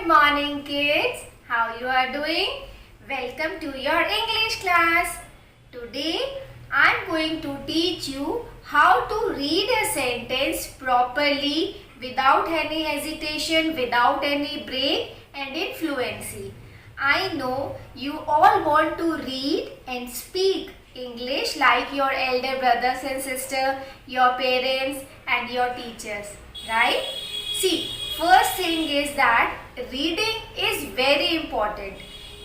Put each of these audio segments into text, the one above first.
Good morning, kids. How you are doing? Welcome to your English class. Today I am going to teach you how to read a sentence properly without any hesitation, without any break and in fluency. I know you all want to read and speak English like your elder brothers and sisters, your parents and your teachers, right? See, first thing is that reading is very important.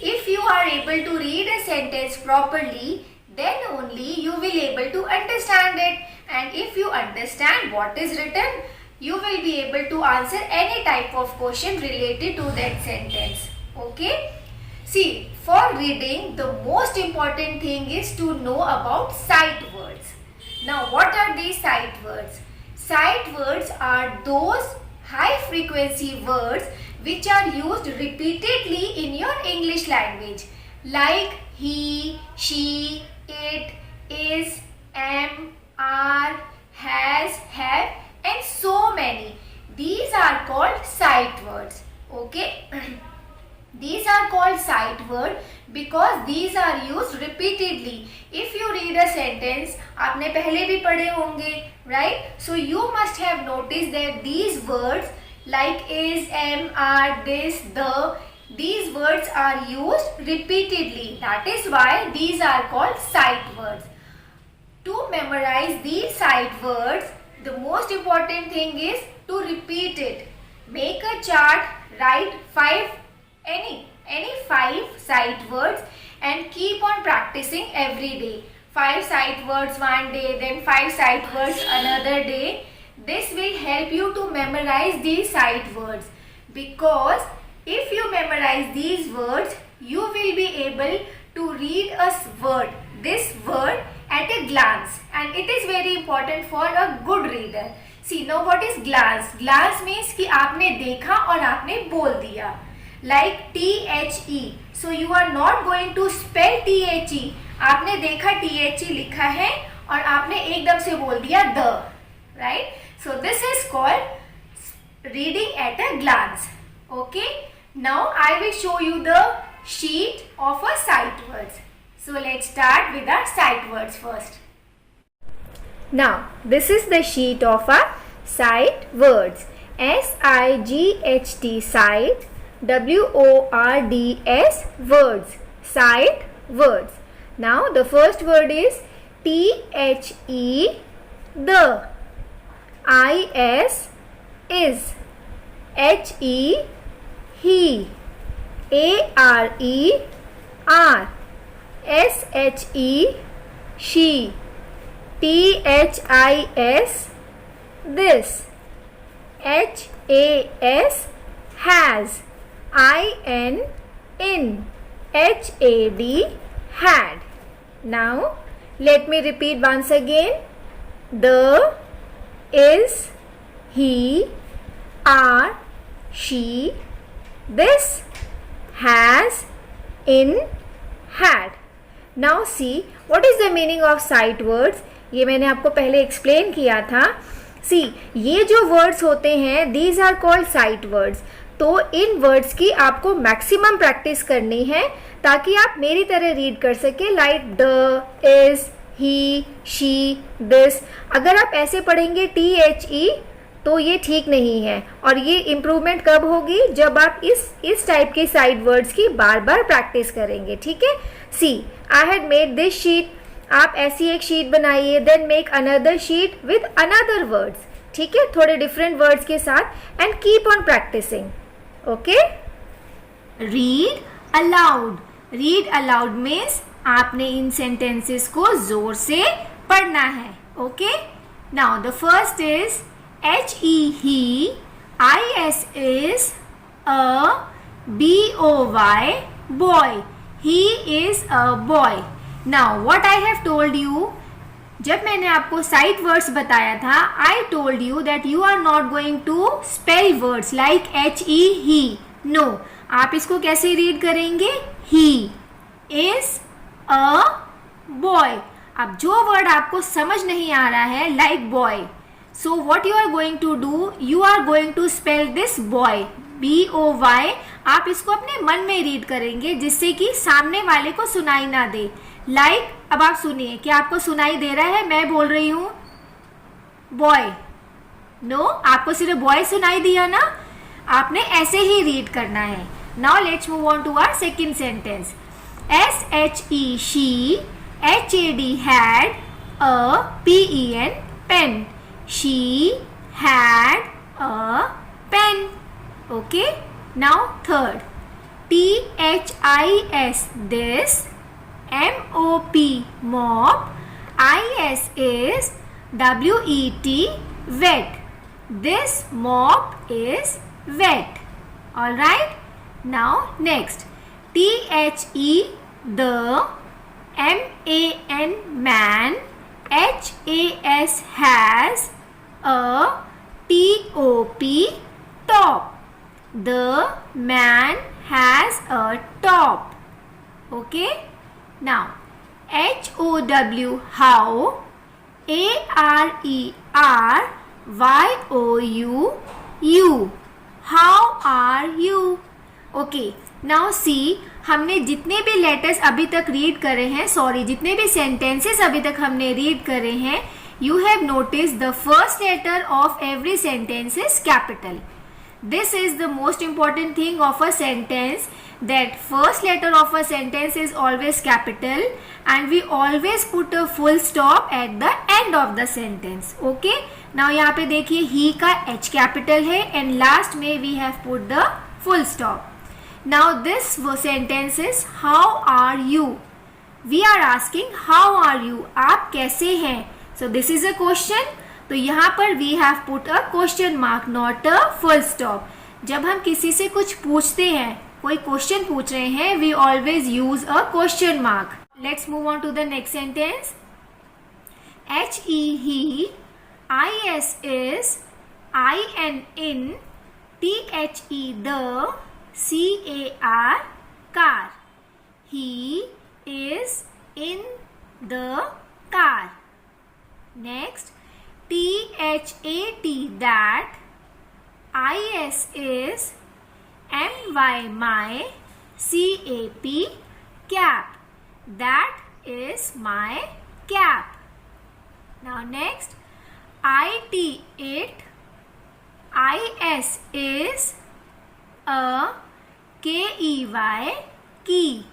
If you are able to read a sentence properly, then only you will able to understand it. And if you understand what is written, you will be able to answer any type of question related to that sentence. Okay? See, for reading, the most important thing is to know about sight words. Now, what are these sight words? Sight words are those high frequency words which are used repeatedly in your English language, like he, she, it, is, am, are, has, have and so many. These are called sight words. Okay. These are called sight word because these are used repeatedly. If you read a sentence, आपने पहले भी पढ़े होंगे, right? So you must have noticed that these words like is, am, are, this, the, these words are used repeatedly. That is why these are called sight words. To memorize these sight words, the most important thing is to repeat it. Make a chart, write any 5 sight words and keep on practicing every day. 5 sight words one day, then 5 sight words another day. This will help you to memorize these sight words, because if you memorize these words, you will be able to read this word at a glance, and it is very important for a good reader. See, now what is glance? Glance means कि आपने देखा और आपने बोल दिया. Like THE. So you are not going to spell THE. आपने देखा THE लिखा है और आपने एकदम से बोल दिया the, right? So this is called reading at a glance. Okay. Now I will show you the sheet of a sight words. So let's start with our sight words first. Now this is the sheet of our sight words. SIGHT sight. WORDS words. Sight words. Now the first word is THE the. IS is. HE he. ARE are. SHE she. THIS this. HAS has. IN in. HAD had. Now let me repeat once again. The, is, he, are, she, this, has, in, had. Now see, what is the meaning of sight words? ये मैंने आपको पहले explain किया था. See, ये जो words होते हैं, these are called sight words. तो इन वर्ड्स की आपको मैक्सिमम प्रैक्टिस करनी है ताकि आप मेरी तरह रीड कर सके. Like the, is, he, she, this. अगर आप ऐसे पढ़ेंगे THE तो ये ठीक नहीं है. और ये इम्प्रूवमेंट कब होगी? जब आप इस टाइप के साइड वर्ड्स की बार बार प्रैक्टिस करेंगे. ठीक है. See, I had made this sheet. आप ऐसी एक शीट बनाइए. Then make another sheet with another words. ठीक है, थोड़े डिफरेंट वर्ड्स के साथ. And keep on practising. Okay. Read aloud. Read aloud means आपने इन सेंटेंसेस को जोर से पढ़ना है. Okay. Now the first is HE he. IS is. BOY boy. He is a boy. Now what I have told you, जब मैंने आपको साइट वर्ड्स बताया था, I told you that you are not going to spell words like HE he. No, आप इसको कैसे read करेंगे? He is a boy. अब जो वर्ड आपको समझ नहीं आ रहा है, like boy, so what you are going to do, you are going to spell this boy BOY, आप इसको अपने मन में रीड करेंगे जिससे कि सामने वाले को सुनाई ना दे। लाइक अब आप सुनिए, क्या आपको सुनाई दे रहा है? मैं बोल रही हूं बॉय, नो, आपको सिर्फ बॉय सुनाई दिया ना, आपने ऐसे ही रीड करना है। Now let's move on to our second sentence. SHE she, HAD had, a PEN pen, she had a pen. Okay, now third, THIS this, MOP mop, IS is WET wet, this mop is wet. All right, now next, THE the, MAN man, HAS has, a TOP top, the man has a top. Okay, now HOW how, ARERYOU you, how are you. Okay, now see, हमने जितने भी letters अभी तक read करे हैं, sorry जितने भी sentences अभी तक हमने रीड करे हैं, you have notice the first letter of every sentence is capital. This is the most important thing of a sentence, that first letter of a sentence is always capital and we always put a full stop at the end of the sentence. Okay, now यहाँ पे देखिए he का H capital है and last में we have put the full stop. Now this sentence is how are you. We are asking how are you, आप कैसे हैं. So this is a question. तो यहाँ पर we have put a question mark, not a full stop. जब हम किसी से कुछ पूछते हैं, कोई क्वेश्चन पूछ रहे हैं, we always use a question mark. Let's move on to the next sentence. HE he, IS is, IN in, THE the, CAR car. He is in the car. Next, THAT that, IS is, MY my, CAP cap. That is my cap. Now next, IT it, IS is, a KEY key.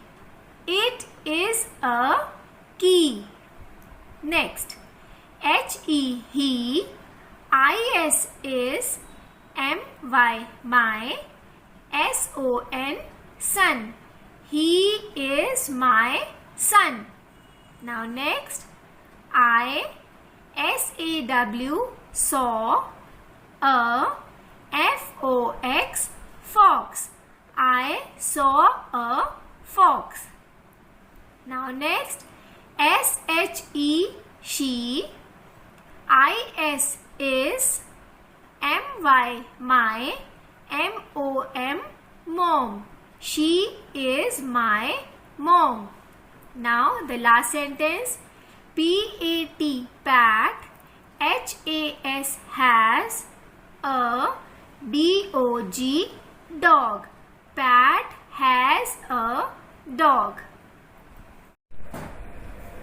It is a key. Next, HE he, IS is, MY my, SON son. He is my son. Now next, SAW saw, a FOX fox. I saw a fox. Now next, SHE she, IS is, MY my, MOM mom. She is my mom. Now the last sentence, PAT pat, HAS has, a DOG dog. Pat has a dog.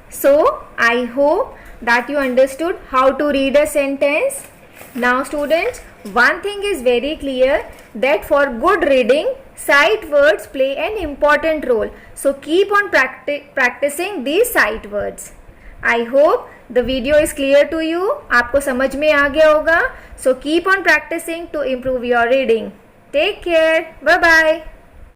So I hope that you understood how to read a sentence. Now students, one thing is very clear, that for good reading, sight words play an important role. So keep on practicing these sight words. I hope the video is clear to you. आपको समझ में आ गया होगा. So keep on practicing to improve your reading. Take care. Bye bye.